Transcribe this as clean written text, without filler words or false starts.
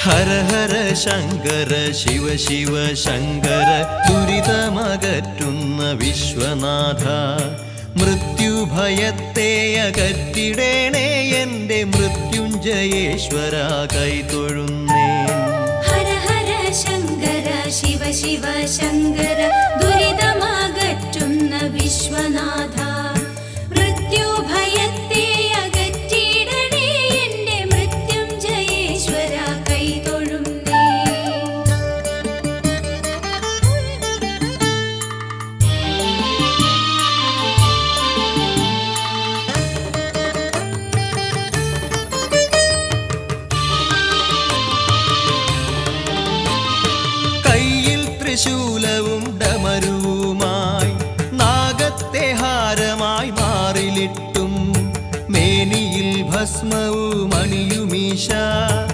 ഹര ഹര ശങ്കര ശിവ ശിവ ശങ്കര ദുരിതമകറ്റുന്ന വിശ്വനാഥ മൃത്യുഭയത്തെ അകറ്റിടേണേ എൻ്റെ മൃത്യുഞ്ജയേശ്വര കൈതൊഴുന്നേ. ഹര ഹര ശങ്കര ശിവ ശിവ ശങ്കര ദുരിതമകറ്റുന്ന വിശ്വനാഥ മൃത്യുഭയത്തെ അകറ്റിടണേ എൻ്റെ മൃത്യുഞ്ജയേശ്വര കൈതൊഴുന്നേ. ത്രിശൂലവും ഡമരുവുമായി നാഗത്തെ ഹാരമായി മാറിലിട്ടും മേനിയിൽ ഭസ്മവും അണിയുമീശ